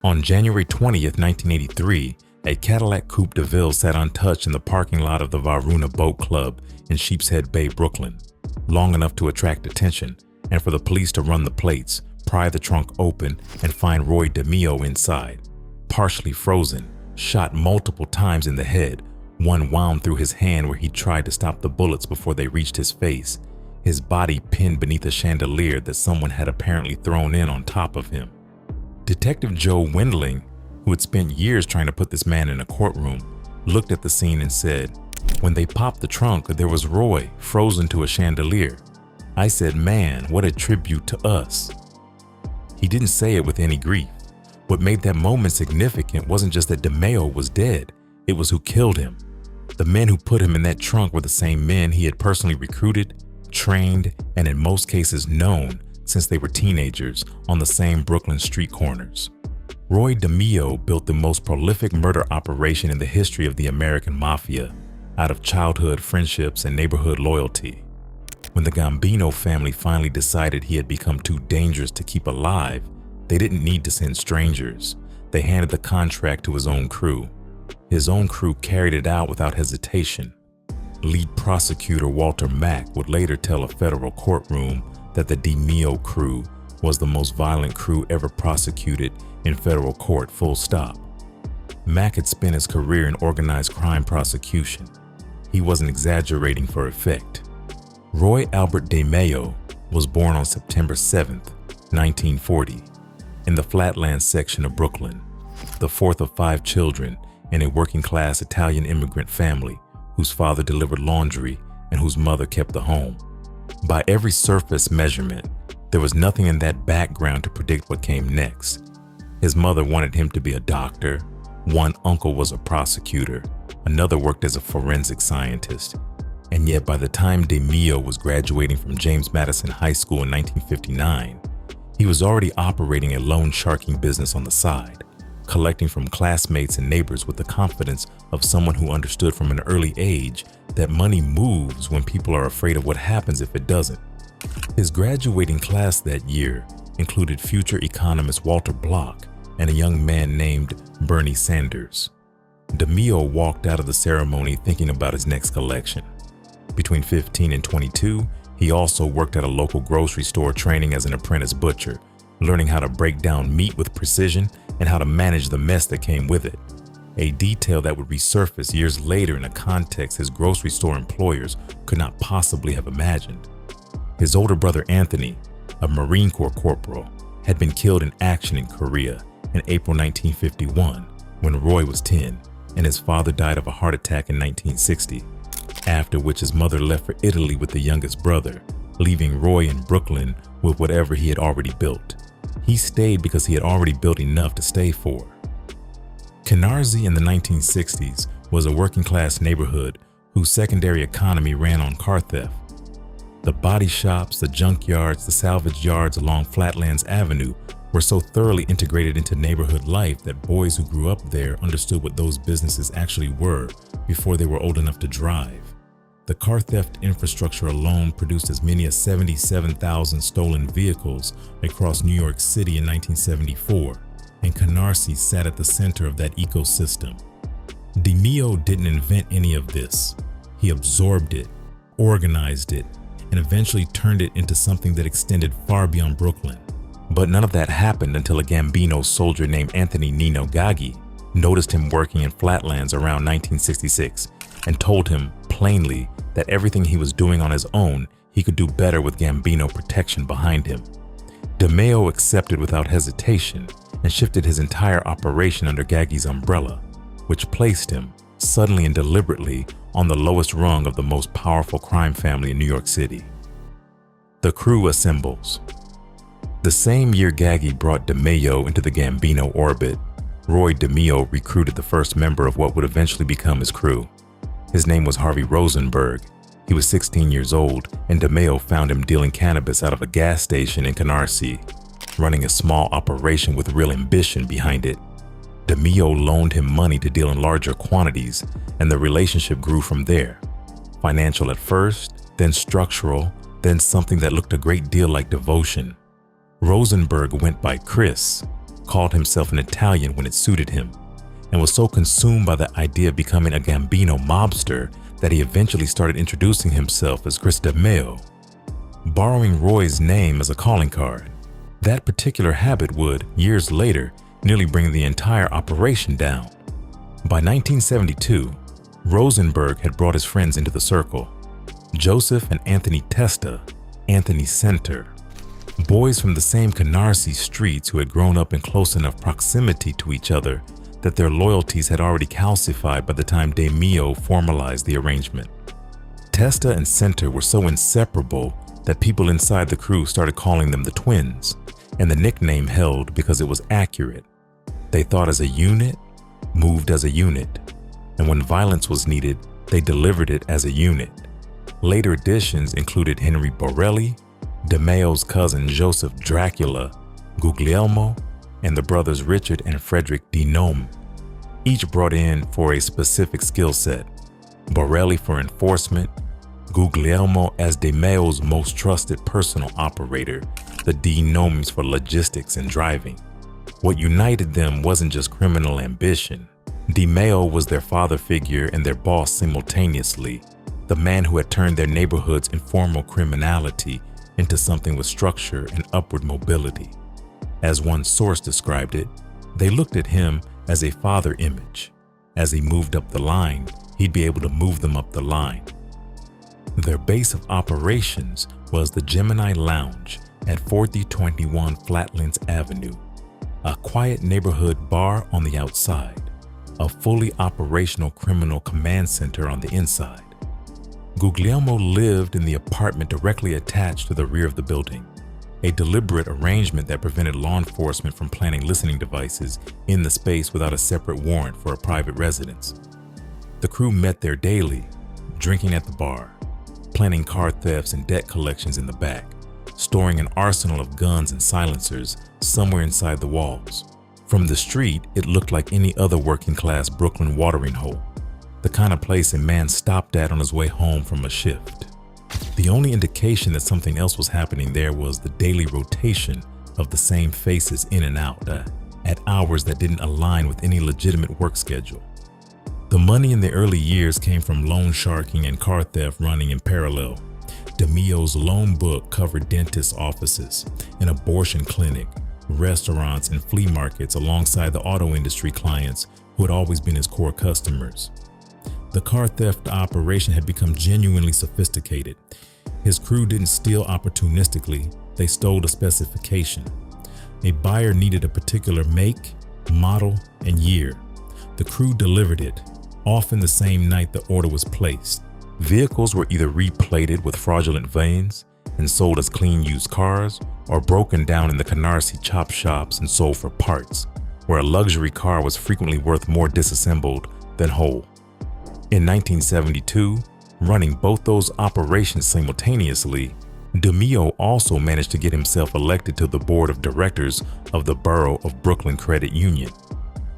On January 20th, 1983, a Cadillac Coupe DeVille sat untouched in the parking lot of the Varuna Boat Club in Sheepshead Bay, Brooklyn, long enough to attract attention and for the police to run the plates, pry the trunk open, and find Roy DeMeo inside, partially frozen, shot multiple times in the head, one wound through his hand where he tried to stop the bullets before they reached his face, his body pinned beneath a chandelier that someone had apparently thrown in on top of him. Detective Joe Wendling, who had spent years trying to put this man in a courtroom, looked at the scene and said, "When they popped the trunk, there was Roy frozen to a chandelier. I said, man, what a tribute to us." He didn't say it with any grief. What made that moment significant wasn't just that DeMeo was dead, it was who killed him. The men who put him in that trunk were the same men he had personally recruited, trained, and in most cases known since they were teenagers on the same Brooklyn street corners. Roy DeMeo built the most prolific murder operation in the history of the American Mafia, out of childhood friendships and neighborhood loyalty. When the Gambino family finally decided he had become too dangerous to keep alive, they didn't need to send strangers. They handed the contract to his own crew. His own crew carried it out without hesitation. Lead prosecutor Walter Mack would later tell a federal courtroom that the DeMeo crew was the most violent crew ever prosecuted in federal court, full stop. Mack had spent his career in organized crime prosecution. He wasn't exaggerating for effect. Roy Albert DeMeo was born on September 7, 1940, in the Flatlands section of Brooklyn, the fourth of 5 children in a working-class Italian immigrant family whose father delivered laundry and whose mother kept the home. By every surface measurement, there was nothing in that background to predict what came next. His mother wanted him to be a doctor, one uncle was a prosecutor, another worked as a forensic scientist. And yet by the time DeMeo was graduating from James Madison High School in 1959, he was already operating a loan sharking business on the side, collecting from classmates and neighbors with the confidence of someone who understood from an early age that money moves when people are afraid of what happens if it doesn't. His graduating class that year included future economist Walter Block and a young man named Bernie Sanders. DeMeo walked out of the ceremony thinking about his next collection. Between 15 and 22, he also worked at a local grocery store training as an apprentice butcher, learning how to break down meat with precision and how to manage the mess that came with it, a detail that would resurface years later in a context his grocery store employers could not possibly have imagined. His older brother Anthony, a Marine Corps corporal, had been killed in action in Korea in April 1951 when Roy was 10, and his father died of a heart attack in 1960, after which his mother left for Italy with the youngest brother, leaving Roy in Brooklyn with whatever he had already built. He stayed because he had already built enough to stay for. Canarsie in the 1960s was a working-class neighborhood whose secondary economy ran on car theft. The body shops, the junkyards, the salvage yards along Flatlands Avenue were so thoroughly integrated into neighborhood life that boys who grew up there understood what those businesses actually were before they were old enough to drive. The car theft infrastructure alone produced as many as 77,000 stolen vehicles across New York City in 1974, and Canarsie sat at the center of that ecosystem. DeMeo didn't invent any of this. He absorbed it, organized it, and eventually turned it into something that extended far beyond Brooklyn. But none of that happened until a Gambino soldier named Anthony Nino Gaggi noticed him working in Flatlands around 1966 and told him plainly that everything he was doing on his own, he could do better with Gambino protection behind him. DeMeo accepted without hesitation and shifted his entire operation under Gaggi's umbrella, which placed him, suddenly and deliberately, on the lowest rung of the most powerful crime family in New York City. The crew assembles. The same year Gaggi brought DeMeo into the Gambino orbit, Roy DeMeo recruited the first member of what would eventually become his crew. His name was Harvey Rosenberg. He was 16 years old, and DeMeo found him dealing cannabis out of a gas station in Canarsie, running a small operation with real ambition behind it. DeMeo loaned him money to deal in larger quantities, and the relationship grew from there. Financial at first, then structural, then something that looked a great deal like devotion. Rosenberg went by Chris, called himself an Italian when it suited him, and was so consumed by the idea of becoming a Gambino mobster that he eventually started introducing himself as Chris DeMeo, borrowing Roy's name as a calling card. That particular habit would, years later, nearly bring the entire operation down. By 1972, Rosenberg had brought his friends into the circle. Joseph and Anthony Testa, Anthony Center, boys from the same Canarsie streets who had grown up in close enough proximity to each other that their loyalties had already calcified by the time DeMeo formalized the arrangement. Testa and Center were so inseparable that people inside the crew started calling them the twins, and the nickname held because it was accurate. They thought as a unit, moved as a unit, and when violence was needed, they delivered it as a unit. Later additions included Henry Borelli, DeMeo's cousin Joseph Dracula, Guglielmo, and the brothers Richard and Frederick DeNome, each brought in for a specific skill set. Borelli for enforcement, Guglielmo as DeMeo's most trusted personal operator, the DeNomes for logistics and driving. What united them wasn't just criminal ambition. DeMeo was their father figure and their boss simultaneously, the man who had turned their neighborhood's informal criminality into something with structure and upward mobility. As one source described it, they looked at him as a father image. As he moved up the line, he'd be able to move them up the line. Their base of operations was the Gemini Lounge at 4021 Flatlands Avenue, a quiet neighborhood bar on the outside, a fully operational criminal command center on the inside. Guglielmo lived in the apartment directly attached to the rear of the building, a deliberate arrangement that prevented law enforcement from planting listening devices in the space without a separate warrant for a private residence. The crew met there daily, drinking at the bar, planning car thefts and debt collections in the back, storing an arsenal of guns and silencers somewhere inside the walls. From the street, it looked like any other working-class Brooklyn watering hole, the kind of place a man stopped at on his way home from a shift. The only indication that something else was happening there was the daily rotation of the same faces in and out at hours that didn't align with any legitimate work schedule. The money in the early years came from loan sharking and car theft running in parallel. DeMeo's loan book covered dentist offices, an abortion clinic, restaurants, and flea markets alongside the auto industry clients who had always been his core customers. The car theft operation had become genuinely sophisticated. His crew didn't steal opportunistically, they stole a specification. A buyer needed a particular make, model, and year. The crew delivered it, often the same night the order was placed. Vehicles were either replated with fraudulent veins and sold as clean used cars, or broken down in the Canarsie chop shops and sold for parts, where a luxury car was frequently worth more disassembled than whole. In 1972, running both those operations simultaneously, DeMeo also managed to get himself elected to the board of directors of the Borough of Brooklyn Credit Union.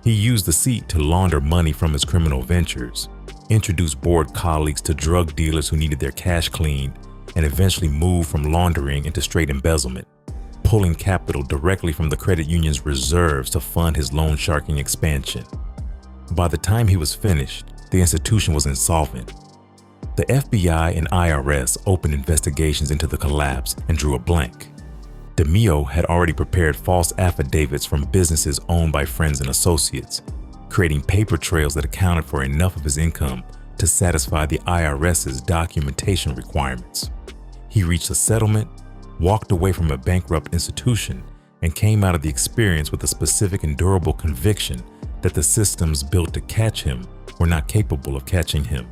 He used the seat to launder money from his criminal ventures, introduce board colleagues to drug dealers who needed their cash cleaned, and eventually move from laundering into straight embezzlement, pulling capital directly from the credit union's reserves to fund his loan sharking expansion. By the time he was finished, the institution was insolvent. The FBI and IRS opened investigations into the collapse and drew a blank. DeMeo had already prepared false affidavits from businesses owned by friends and associates, creating paper trails that accounted for enough of his income to satisfy the IRS's documentation requirements. He reached a settlement, walked away from a bankrupt institution, and came out of the experience with a specific and durable conviction that the systems built to catch him were not capable of catching him.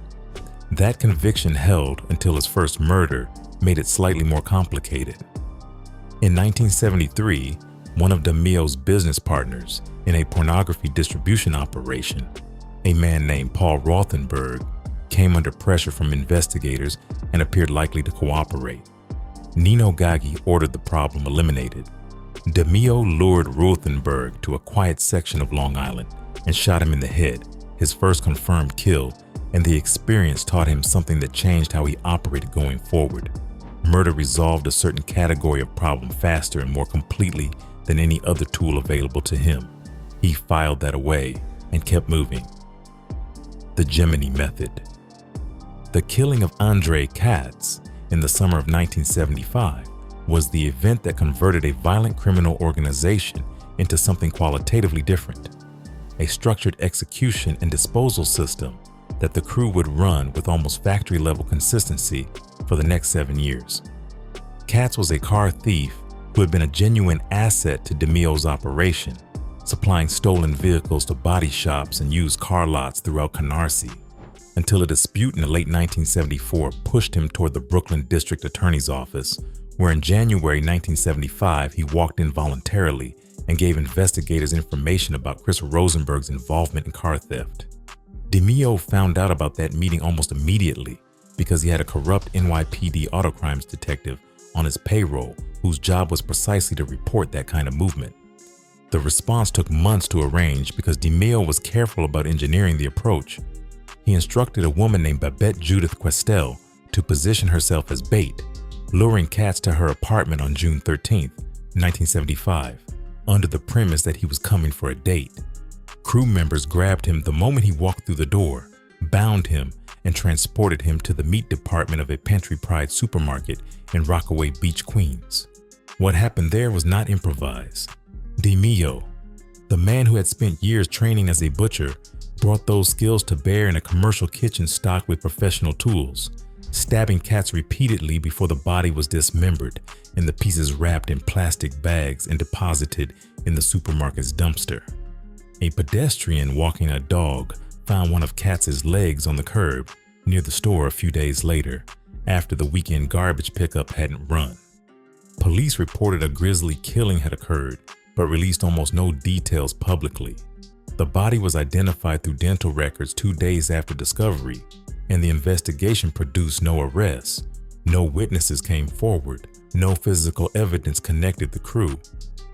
That conviction held until his first murder made it slightly more complicated. In 1973, one of DeMeo's business partners in a pornography distribution operation, a man named Paul Rothenberg, came under pressure from investigators and appeared likely to cooperate. Nino Gaggi ordered the problem eliminated. DeMeo lured Rothenberg to a quiet section of Long Island and shot him in the head, his first confirmed kill, and the experience taught him something that changed how he operated going forward. Murder resolved a certain category of problem faster and more completely than any other tool available to him. He filed that away and kept moving. The Gemini Method. The killing of Andre Katz in the summer of 1975 was the event that converted a violent criminal organization into something qualitatively different, a structured execution and disposal system that the crew would run with almost factory-level consistency for the next 7 years. Katz was a car thief who had been a genuine asset to DeMeo's operation, supplying stolen vehicles to body shops and used car lots throughout Canarsie, until a dispute in the late 1974 pushed him toward the Brooklyn District Attorney's Office, where in January 1975 he walked in voluntarily and gave investigators information about Chris Rosenberg's involvement in car theft. DeMeo found out about that meeting almost immediately because he had a corrupt NYPD auto crimes detective on his payroll whose job was precisely to report that kind of movement. The response took months to arrange because DeMeo was careful about engineering the approach. He instructed a woman named Babette Judith Questel to position herself as bait, luring Katz to her apartment on June 13, 1975, under the premise that he was coming for a date. Crew members grabbed him the moment he walked through the door, bound him, and transported him to the meat department of a Pantry Pride supermarket in Rockaway Beach, Queens. What happened there was not improvised. DeMeo, the man who had spent years training as a butcher, brought those skills to bear in a commercial kitchen stocked with professional tools, stabbing Katz repeatedly before the body was dismembered and the pieces wrapped in plastic bags and deposited in the supermarket's dumpster. A pedestrian walking a dog found one of Katz's legs on the curb near the store a few days later, after the weekend garbage pickup hadn't run. Police reported a grisly killing had occurred, but released almost no details publicly. The body was identified through dental records 2 days after discovery, and the investigation produced no arrests. No witnesses came forward, no physical evidence connected the crew,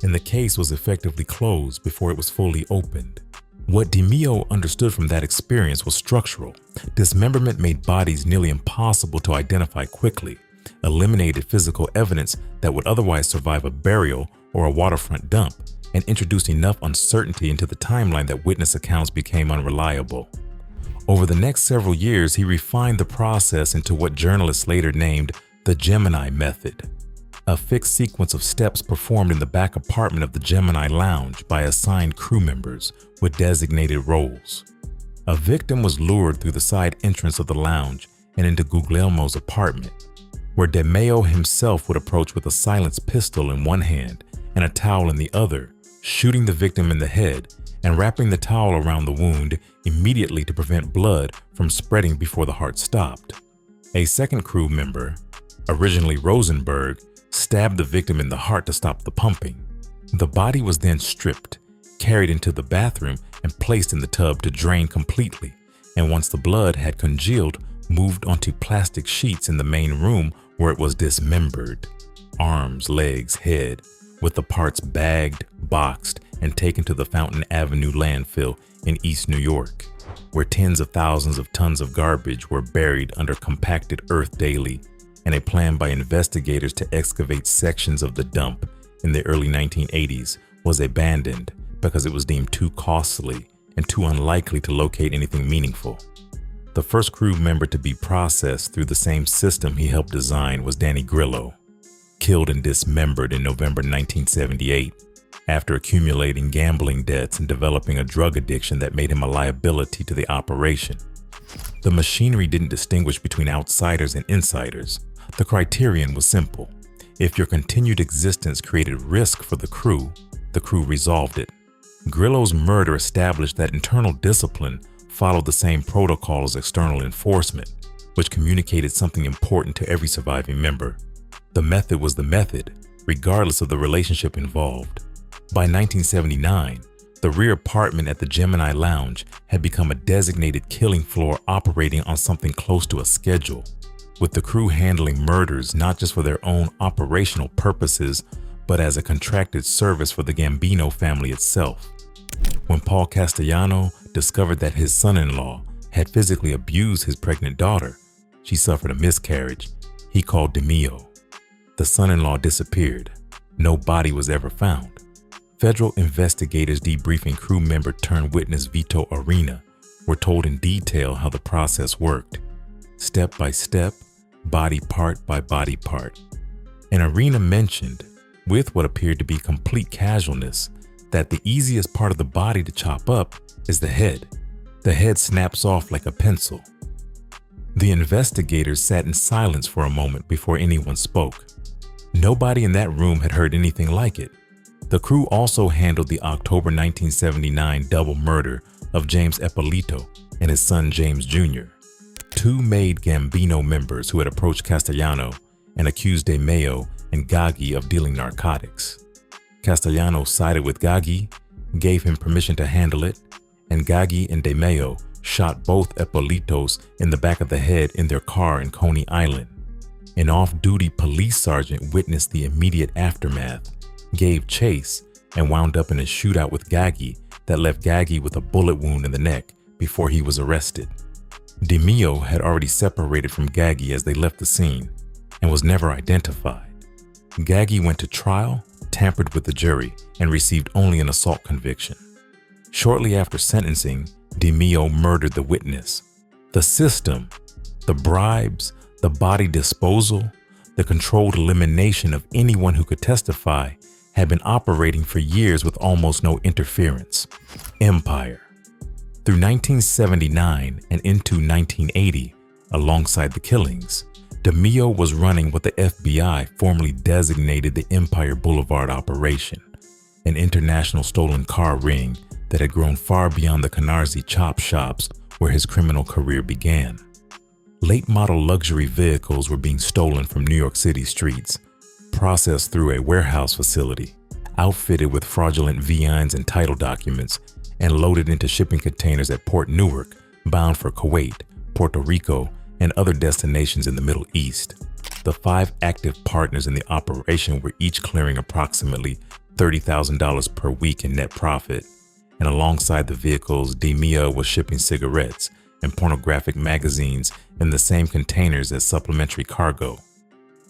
and the case was effectively closed before it was fully opened. What DeMeo understood from that experience was structural. Dismemberment made bodies nearly impossible to identify quickly, eliminated physical evidence that would otherwise survive a burial or a waterfront dump, and introduced enough uncertainty into the timeline that witness accounts became unreliable. Over the next several years, he refined the process into what journalists later named the Gemini Method, a fixed sequence of steps performed in the back apartment of the Gemini Lounge by assigned crew members with designated roles. A victim was lured through the side entrance of the lounge and into Guglielmo's apartment, where DeMeo himself would approach with a silenced pistol in one hand and a towel in the other, shooting the victim in the head and wrapping the towel around the wound immediately to prevent blood from spreading before the heart stopped. A second crew member, originally Rosenberg, stabbed the victim in the heart to stop the pumping. The body was then stripped, carried into the bathroom, and placed in the tub to drain completely, and once the blood had congealed, moved onto plastic sheets in the main room where it was dismembered. Arms, legs, head, with the parts bagged, boxed, and taken to the Fountain Avenue landfill in East New York, where tens of thousands of tons of garbage were buried under compacted earth daily, and a plan by investigators to excavate sections of the dump in the early 1980s was abandoned because it was deemed too costly and too unlikely to locate anything meaningful. The first crew member to be processed through the same system he helped design was Danny Grillo, killed and dismembered in November 1978 after accumulating gambling debts and developing a drug addiction that made him a liability to the operation. The machinery didn't distinguish between outsiders and insiders. The criterion was simple. If your continued existence created risk for the crew resolved it. Grillo's murder established that internal discipline followed the same protocol as external enforcement, which communicated something important to every surviving member. The method was the method, regardless of the relationship involved. By 1979, the rear apartment at the Gemini Lounge had become a designated killing floor operating on something close to a schedule, with the crew handling murders not just for their own operational purposes, but as a contracted service for the Gambino family itself. When Paul Castellano discovered that his son-in-law had physically abused his pregnant daughter, she suffered a miscarriage, he called DeMeo. The son-in-law disappeared. No body was ever found. Federal investigators debriefing crew member turned witness Vito Arena were told in detail how the process worked, step by step, body part by body part. And Arena mentioned, with what appeared to be complete casualness, that the easiest part of the body to chop up is the head. The head snaps off like a pencil. The investigators sat in silence for a moment before anyone spoke. Nobody in that room had heard anything like it. The crew also handled the October 1979 double murder of James Eppolito and his son James Jr., two made Gambino members who had approached Castellano and accused DeMeo and Gaggi of dealing narcotics. Castellano sided with Gaggi, gave him permission to handle it, and Gaggi and DeMeo shot both Eppolitos in the back of the head in their car in Coney Island. An off-duty police sergeant witnessed the immediate aftermath, gave chase, and wound up in a shootout with Gaggi that left Gaggi with a bullet wound in the neck before he was arrested. DeMeo had already separated from Gaggi as they left the scene and was never identified. Gaggi went to trial, tampered with the jury, and received only an assault conviction. Shortly after sentencing, DeMeo murdered the witness. The system, the bribes, the body disposal, the controlled elimination of anyone who could testify had been operating for years with almost no interference. Empire. Through 1979 and into 1980, alongside the killings, DeMeo was running what the FBI formally designated the Empire Boulevard operation, an international stolen car ring that had grown far beyond the Canarsie chop shops where his criminal career began. Late-model luxury vehicles were being stolen from New York City streets, processed through a warehouse facility, outfitted with fraudulent V-ins and title documents, and loaded into shipping containers at Port Newark, bound for Kuwait, Puerto Rico, and other destinations in the Middle East. The 5 active partners in the operation were each clearing approximately $30,000 per week in net profit, and alongside the vehicles, DeMeo was shipping cigarettes and pornographic magazines in the same containers as supplementary cargo.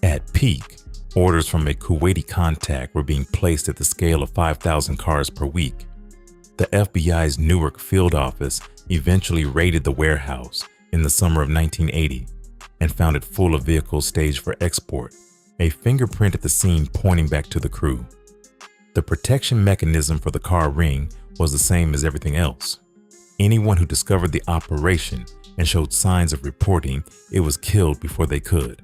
At peak, orders from a Kuwaiti contact were being placed at the scale of 5,000 cars per week. The FBI's Newark field office eventually raided the warehouse in the summer of 1980 and found it full of vehicles staged for export, a fingerprint at the scene pointing back to the crew. The protection mechanism for the car ring was the same as everything else. Anyone who discovered the operation and showed signs of reporting it was killed before they could.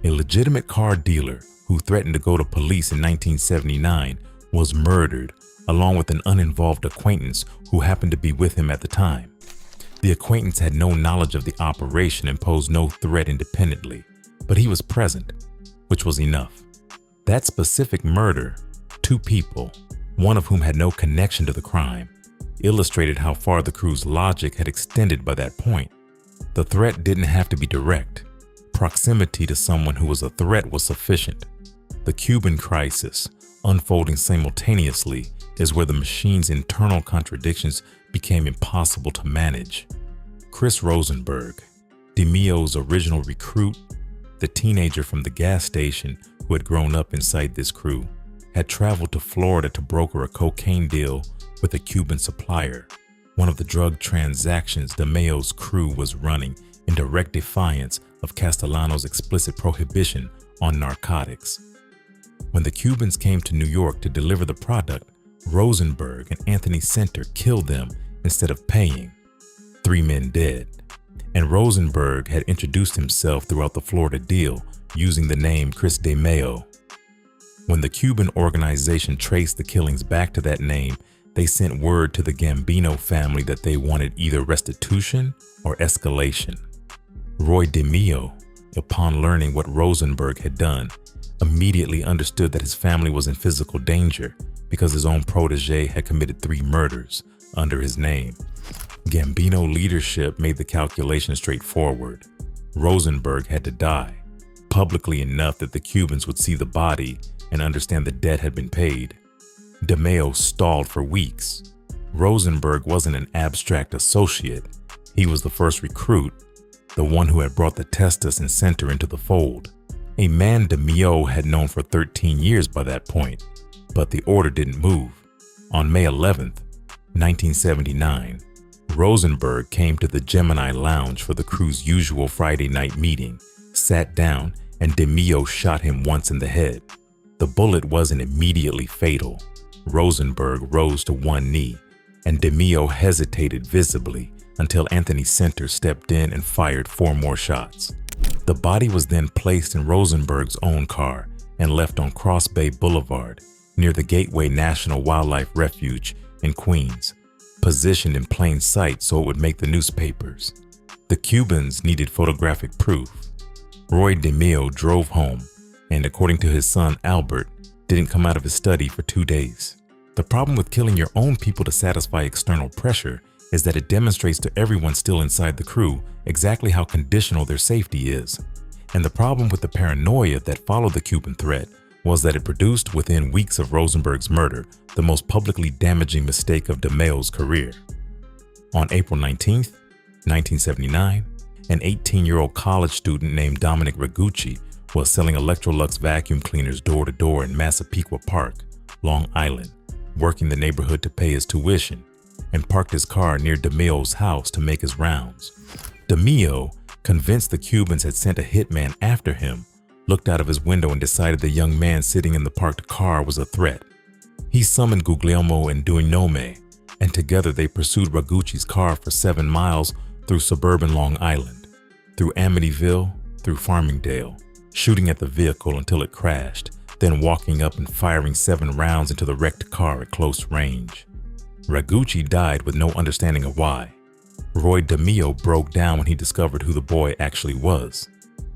A legitimate car dealer who threatened to go to police in 1979 was murdered, along with an uninvolved acquaintance who happened to be with him at the time. The acquaintance had no knowledge of the operation and posed no threat independently, but he was present, which was enough. That specific murder, 2 people, one of whom had no connection to the crime, illustrated how far the crew's logic had extended by that point. The threat didn't have to be direct. Proximity to someone who was a threat was sufficient. The Cuban crisis, unfolding simultaneously, is where the machine's internal contradictions became impossible to manage. Chris Rosenberg, DeMeo's original recruit, the teenager from the gas station who had grown up inside this crew, had traveled to Florida to broker a cocaine deal with a Cuban supplier, one of the drug transactions DeMeo's crew was running in direct defiance of Castellano's explicit prohibition on narcotics. When the Cubans came to New York to deliver the product, Rosenberg and Anthony Center killed them instead of paying. 3 men dead. And Rosenberg had introduced himself throughout the Florida deal using the name Chris DeMeo. When the Cuban organization traced the killings back to that name, they sent word to the Gambino family that they wanted either restitution or escalation. Roy DeMeo, upon learning what Rosenberg had done, immediately understood that his family was in physical danger because his own protege had committed 3 murders under his name. Gambino leadership made the calculation straightforward. Rosenberg had to die, publicly enough that the Cubans would see the body and understand the debt had been paid. DeMeo stalled for weeks. Rosenberg wasn't an abstract associate. He was the first recruit, the one who had brought the Testas and Center into the fold. A man DeMeo had known for 13 years by that point. but the order didn't move. On May 11th, 1979, Rosenberg came to the Gemini Lounge for the crew's usual Friday night meeting, sat down, and DeMeo shot him once in the head. The bullet wasn't immediately fatal. Rosenberg rose to one knee, and DeMeo hesitated visibly until Anthony Center stepped in and fired 4 more shots. The body was then placed in Rosenberg's own car and left on Cross Bay Boulevard near the Gateway National Wildlife Refuge in Queens, positioned in plain sight so it would make the newspapers. The Cubans needed photographic proof. Roy DeMeo drove home and, according to his son Albert, didn't come out of his study for 2 days. The problem with killing your own people to satisfy external pressure is that it demonstrates to everyone still inside the crew exactly how conditional their safety is. And the problem with the paranoia that followed the Cuban threat was that it produced, within weeks of Rosenberg's murder, the most publicly damaging mistake of DeMeo's career. On April 19, 1979, an 18-year-old college student named Dominic Ragucci was selling Electrolux vacuum cleaners door to door in Massapequa Park, Long Island, working the neighborhood to pay his tuition, and parked his car near DeMeo's house to make his rounds. DeMeo, convinced the Cubans had sent a hitman after him, looked out of his window and decided the young man sitting in the parked car was a threat. He summoned Guglielmo and Duinome, and together they pursued Ragucci's car for 7 miles through suburban Long Island, through Amityville, through Farmingdale, shooting at the vehicle until it crashed, then walking up and firing 7 rounds into the wrecked car at close range. Ragucci died with no understanding of why. Roy DeMeo broke down when he discovered who the boy actually was.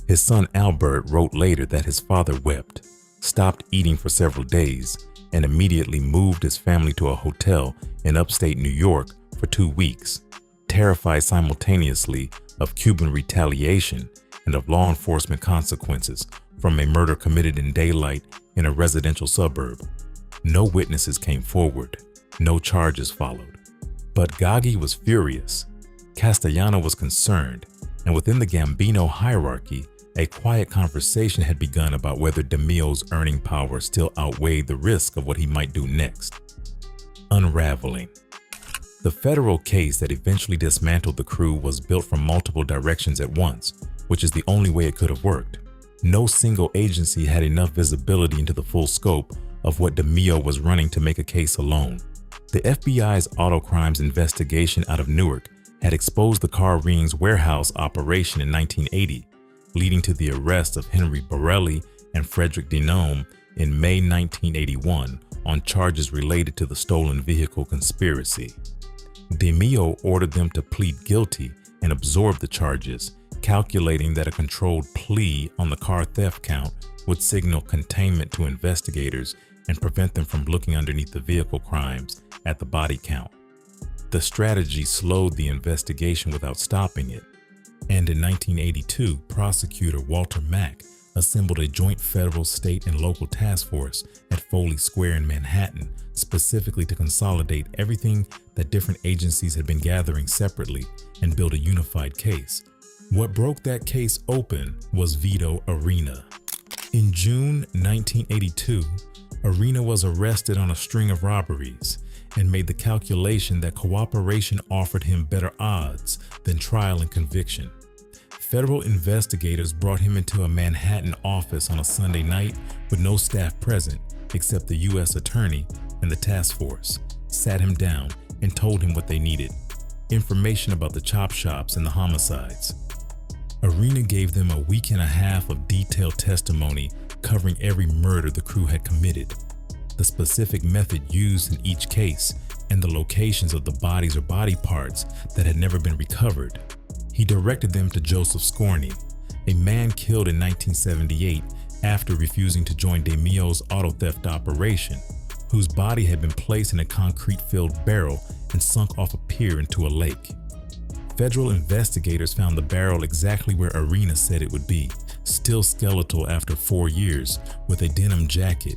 His son Albert wrote later that his father wept, stopped eating for several days, and immediately moved his family to a hotel in upstate New York for 2 weeks, terrified simultaneously of Cuban retaliation and of law enforcement consequences from a murder committed in daylight in a residential suburb. No witnesses came forward. No charges followed. But Gaggi was furious. Castellano was concerned, and within the Gambino hierarchy, a quiet conversation had begun about whether DeMeo's earning power still outweighed the risk of what he might do next. Unraveling. The federal case that eventually dismantled the crew was built from multiple directions at once, which is the only way it could have worked. No single agency had enough visibility into the full scope of what DeMeo was running to make a case alone. The FBI's auto crimes investigation out of Newark had exposed the car ring's warehouse operation in 1980, leading to the arrest of Henry Borelli and Frederick Denome in May 1981 on charges related to the stolen vehicle conspiracy. DeMeo ordered them to plead guilty and absorb the charges, calculating that a controlled plea on the car theft count would signal containment to investigators and prevent them from looking underneath the vehicle crimes at the body count. The strategy slowed the investigation without stopping it, and in 1982, prosecutor Walter Mack assembled a joint federal, state, and local task force at Foley Square in Manhattan, specifically to consolidate everything that different agencies had been gathering separately and build a unified case. What broke that case open was Vito Arena. In June 1982, Arena was arrested on a string of robberies and made the calculation that cooperation offered him better odds than trial and conviction. Federal investigators brought him into a Manhattan office on a Sunday night with no staff present except the U.S. Attorney and the task force, sat him down and told him what they needed: information about the chop shops and the homicides. Arena gave them a week and a half of detailed testimony covering every murder the crew had committed, the specific method used in each case, and the locations of the bodies or body parts that had never been recovered. He directed them to Joseph Scorney, a man killed in 1978 after refusing to join DeMeo's auto theft operation, whose body had been placed in a concrete-filled barrel and sunk off a pier into a lake. Federal investigators found the barrel exactly where Arena said it would be, still skeletal after 4 years, with a denim jacket,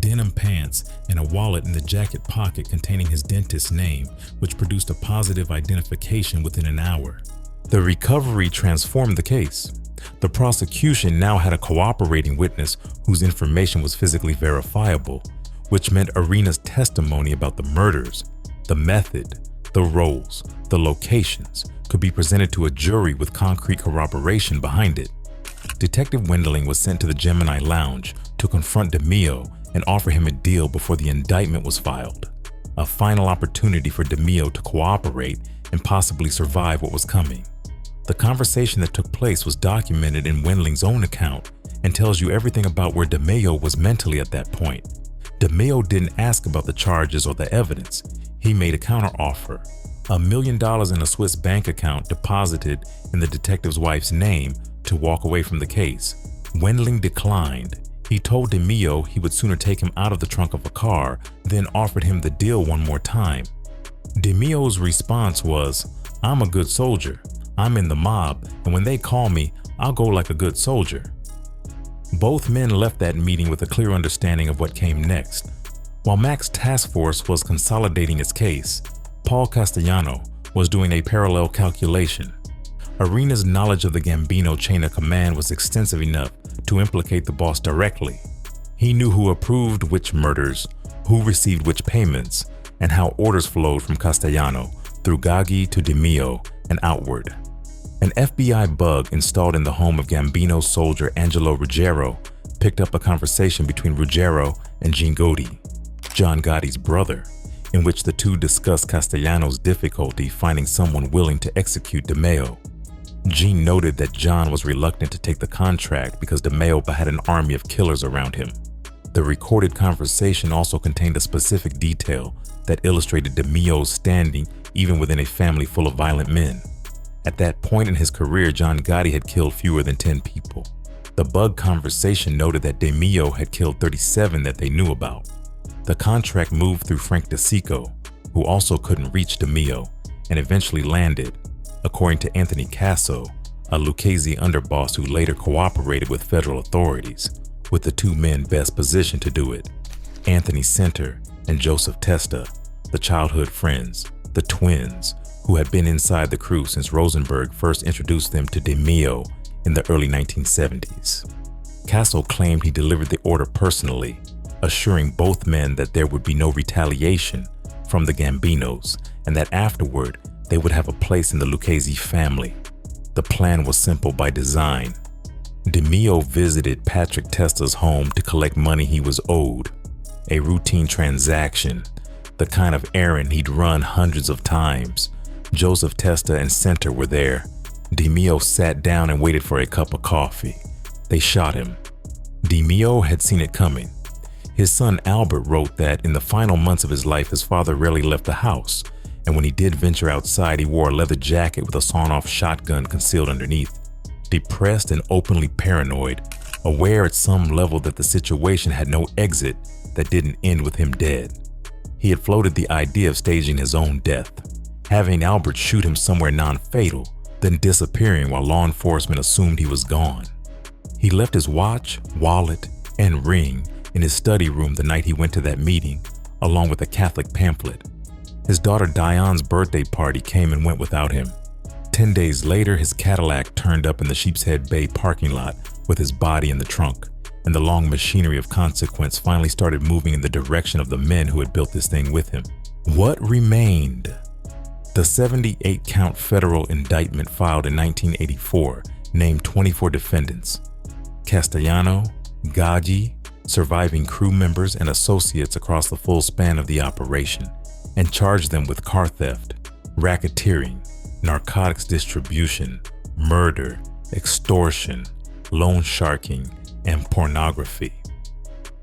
denim pants, and a wallet in the jacket pocket containing his dentist's name, which produced a positive identification within an hour. The recovery transformed the case. The prosecution now had a cooperating witness whose information was physically verifiable, which meant Arena's testimony about the murders, the method, the roles, the locations could be presented to a jury with concrete corroboration behind it. Detective Wendling was sent to the Gemini Lounge to confront DeMeo and offer him a deal before the indictment was filed, a final opportunity for DeMeo to cooperate and possibly survive what was coming. The conversation that took place was documented in Wendling's own account and tells you everything about where DeMeo was mentally at that point. DeMeo didn't ask about the charges or the evidence. He made a counteroffer, $1 million in a Swiss bank account deposited in the detective's wife's name to walk away from the case. Wendling declined. He told DeMeo he would sooner take him out of the trunk of a car, then offered him the deal one more time. DeMeo's response was, "I'm a good soldier. I'm in the mob, and when they call me, I'll go like a good soldier." Both men left that meeting with a clear understanding of what came next. While Mac's task force was consolidating its case, Paul Castellano was doing a parallel calculation. Arena's knowledge of the Gambino chain of command was extensive enough to implicate the boss directly. He knew who approved which murders, who received which payments, and how orders flowed from Castellano through Gaggi to DeMeo and outward. An FBI bug installed in the home of Gambino soldier Angelo Ruggiero picked up a conversation between Ruggiero and Gene Gotti, John Gotti's brother, in which the two discussed Castellano's difficulty finding someone willing to execute DeMeo. Gene noted that John was reluctant to take the contract because DeMeo had an army of killers around him. The recorded conversation also contained a specific detail that illustrated DeMeo's standing even within a family full of violent men. At that point in his career, John Gotti had killed fewer than 10 people. The bug conversation noted that DeMeo had killed 37 that they knew about. The contract moved through Frank DeSico, who also couldn't reach DeMeo, and eventually landed, according to Anthony Casso, a Lucchese underboss who later cooperated with federal authorities, with the two men best positioned to do it, Anthony Center and Joseph Testa, the childhood friends, the twins, who had been inside the crew since Rosenberg first introduced them to DeMeo in the early 1970s. Casso claimed he delivered the order personally, assuring both men that there would be no retaliation from the Gambinos and that afterward they would have a place in the Lucchese family. The plan was simple by design. DeMeo visited Patrick Testa's home to collect money he was owed, a routine transaction, the kind of errand he'd run hundreds of times. Joseph Testa and Center were there. DeMeo sat down and waited for a cup of coffee. They shot him. DeMeo had seen it coming. His son Albert wrote that in the final months of his life, his father rarely left the house, and when he did venture outside, he wore a leather jacket with a sawn-off shotgun concealed underneath. Depressed and openly paranoid, aware at some level that the situation had no exit that didn't end with him dead. He had floated the idea of staging his own death, having Albert shoot him somewhere non-fatal, then disappearing while law enforcement assumed he was gone. He left his watch, wallet, and ring in his study room the night he went to that meeting, along with a Catholic pamphlet. His daughter Diane's birthday party came and went without him. 10 days later, his Cadillac turned up in the Sheepshead Bay parking lot with his body in the trunk, and the long machinery of consequence finally started moving in the direction of the men who had built this thing with him. What remained? The 78-count federal indictment filed in 1984 named 24 defendants: Castellano, Gaggi, surviving crew members and associates across the full span of the operation, and charged them with car theft, racketeering, narcotics distribution, murder, extortion, loan sharking, and pornography.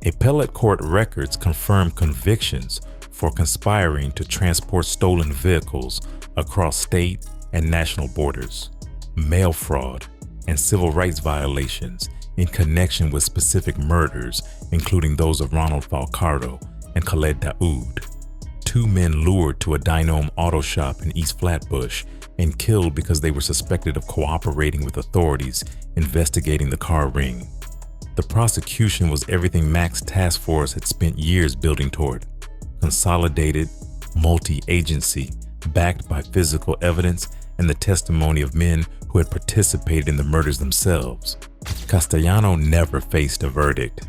Appellate court records confirm convictions for conspiring to transport stolen vehicles across state and national borders, mail fraud, and civil rights violations in connection with specific murders, including those of Ronald Falcardo and Khaled Daoud. 2 men lured to a Dynome auto shop in East Flatbush and killed because they were suspected of cooperating with authorities investigating the car ring. The prosecution was everything Mac's task force had spent years building toward: consolidated, multi-agency, backed by physical evidence and the testimony of men who had participated in the murders themselves. Castellano never faced a verdict.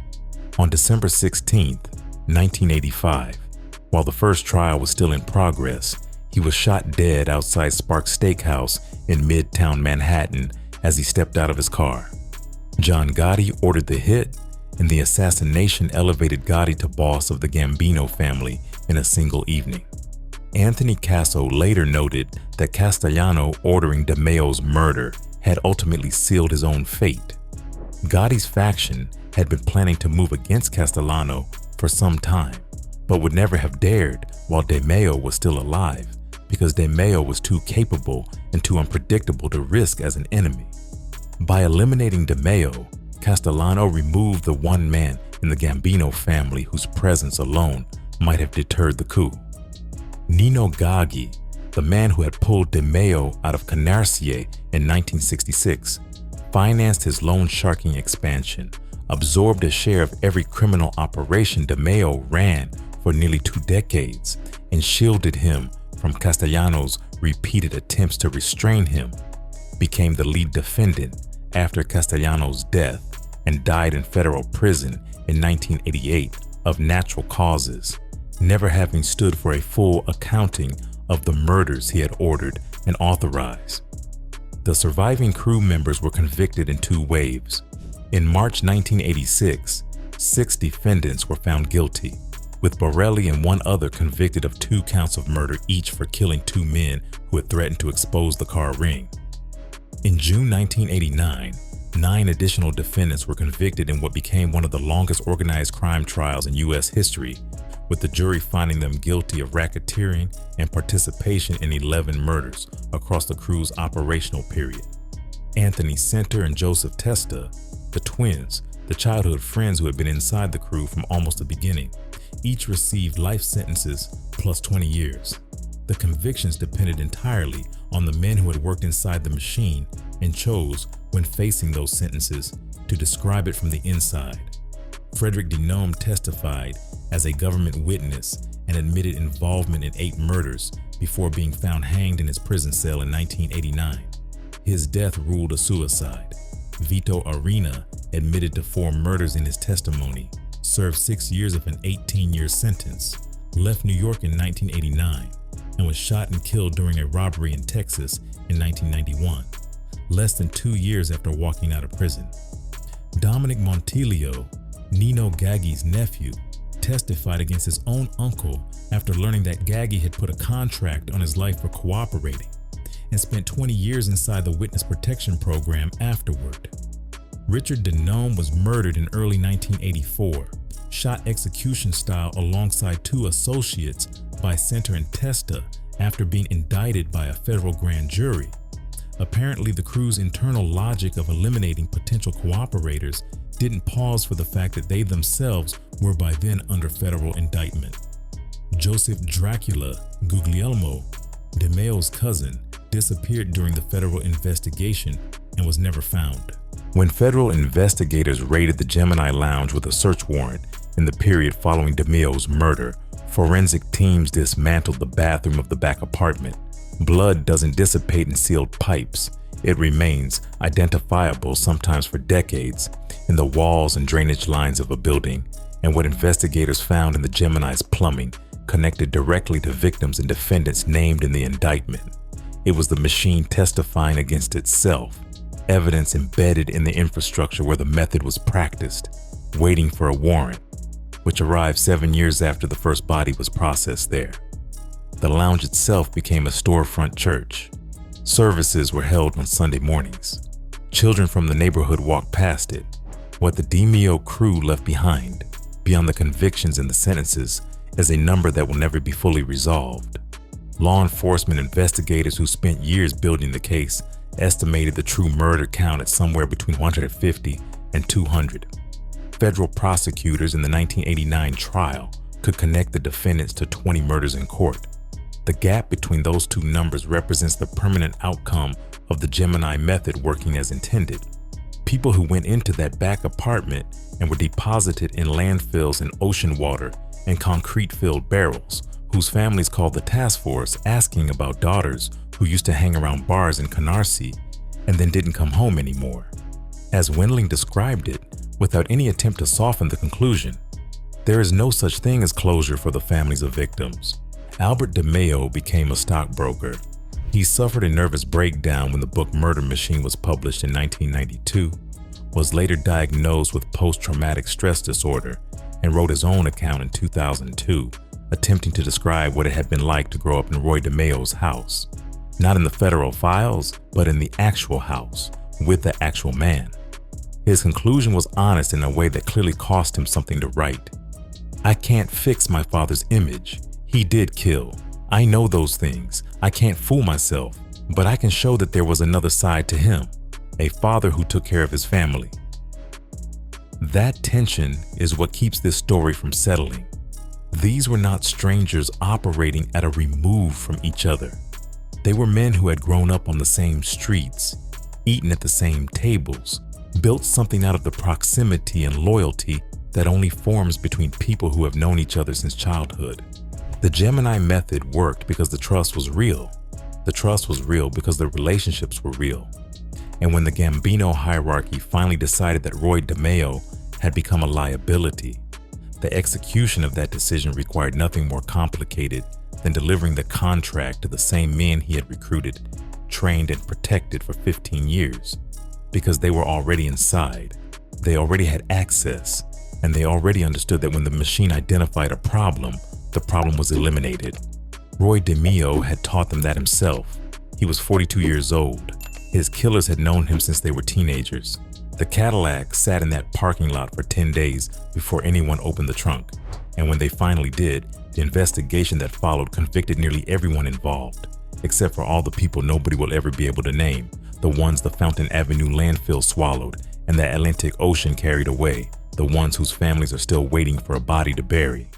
On December 16th, 1985. While the first trial was still in progress, he was shot dead outside Sparks Steakhouse in Midtown Manhattan as he stepped out of his car. John Gotti ordered the hit, and the assassination elevated Gotti to boss of the Gambino family in a single evening. Anthony Casso later noted that Castellano ordering DeMeo's murder had ultimately sealed his own fate. Gotti's faction had been planning to move against Castellano for some time, but would never have dared while DeMeo was still alive, because DeMeo was too capable and too unpredictable to risk as an enemy. By eliminating DeMeo, Castellano removed the one man in the Gambino family whose presence alone might have deterred the coup. Nino Gaggi, the man who had pulled DeMeo out of Canarsie in 1966, financed his loan sharking expansion, absorbed a share of every criminal operation DeMeo ran for nearly 2 decades, and shielded him from Castellano's repeated attempts to restrain him, became the lead defendant after Castellano's death, and died in federal prison in 1988 of natural causes, never having stood for a full accounting of the murders he had ordered and authorized. The surviving crew members were convicted in 2 waves. In March 1986, 6 defendants were found guilty, with Borelli and 1 other convicted of 2 counts of murder each for killing 2 men who had threatened to expose the car ring. In June 1989, 9 additional defendants were convicted in what became one of the longest organized crime trials in U.S. history, with the jury finding them guilty of racketeering and participation in 11 murders across the crew's operational period. Anthony Center and Joseph Testa, the twins, the childhood friends who had been inside the crew from almost the beginning, each received life sentences plus 20 years. The convictions depended entirely on the men who had worked inside the machine and chose, when facing those sentences, to describe it from the inside. Frederick Denome testified as a government witness and admitted involvement in 8 murders before being found hanged in his prison cell in 1989. His death ruled a suicide. Vito Arena admitted to 4 murders in his testimony, served 6 years of an 18-year sentence, left New York in 1989, and was shot and killed during a robbery in Texas in 1991, less than 2 years after walking out of prison. Dominic Montilio, Nino Gaggi's nephew, testified against his own uncle after learning that Gaggi had put a contract on his life for cooperating, and spent 20 years inside the witness protection program afterward. Richard Denome was murdered in early 1984, shot execution style alongside 2 associates by Center and Testa after being indicted by a federal grand jury. Apparently, the crew's internal logic of eliminating potential cooperators didn't pause for the fact that they themselves were by then under federal indictment. Joseph Dracula Guglielmo, DeMeo's cousin, disappeared during the federal investigation and was never found. When federal investigators raided the Gemini Lounge with a search warrant in the period following DeMeo's murder, forensic teams dismantled the bathroom of the back apartment. Blood doesn't dissipate in sealed pipes. It remains identifiable, sometimes for decades, in the walls and drainage lines of a building, and what investigators found in the Gemini's plumbing connected directly to victims and defendants named in the indictment. It was the machine testifying against itself, evidence embedded in the infrastructure where the method was practiced, waiting for a warrant, which arrived 7 years after the first body was processed there. The lounge itself became a storefront church. Services were held on Sunday mornings. Children from the neighborhood walked past it. What the DeMeo crew left behind, beyond the convictions and the sentences, is a number that will never be fully resolved. Law enforcement investigators who spent years building the case estimated the true murder count at somewhere between 150 and 200. Federal prosecutors in the 1989 trial could connect the defendants to 20 murders in court. The gap between those 2 numbers represents the permanent outcome of the Gemini method working as intended. People who went into that back apartment and were deposited in landfills and ocean water and concrete-filled barrels, whose families called the task force asking about daughters who used to hang around bars in Canarsie and then didn't come home anymore. As Wendling described it, without any attempt to soften the conclusion, There is no such thing as closure for the families of victims. Albert DeMeo became a stockbroker. He suffered a nervous breakdown when the book Murder Machine was published in 1992, was later diagnosed with post-traumatic stress disorder, and wrote his own account in 2002, attempting to describe what it had been like to grow up in Roy DeMeo's house. Not in the federal files, but in the actual house, with the actual man. His conclusion was honest in a way that clearly cost him something to write. I can't fix my father's image. He did kill. I know those things. I can't fool myself, but I can show that there was another side to him, a father who took care of his family. That tension is what keeps this story from settling. These were not strangers operating at a remove from each other. They were men who had grown up on the same streets, eaten at the same tables, built something out of the proximity and loyalty that only forms between people who have known each other since childhood. The Gemini method worked because the trust was real. The trust was real because the relationships were real. And when the Gambino hierarchy finally decided that Roy DeMeo had become a liability, the execution of that decision required nothing more complicated than delivering the contract to the same men he had recruited, trained, and protected for 15 years. Because they were already inside, they already had access, and they already understood that when the machine identified a problem, the problem was eliminated. Roy DeMeo had taught them that himself. He was 42 years old. His killers had known him since they were teenagers. The Cadillac sat in that parking lot for 10 days before anyone opened the trunk, and when they finally did, the investigation that followed convicted nearly everyone involved, except for all the people nobody will ever be able to name, the ones the Fountain Avenue landfill swallowed and the Atlantic Ocean carried away, the ones whose families are still waiting for a body to bury.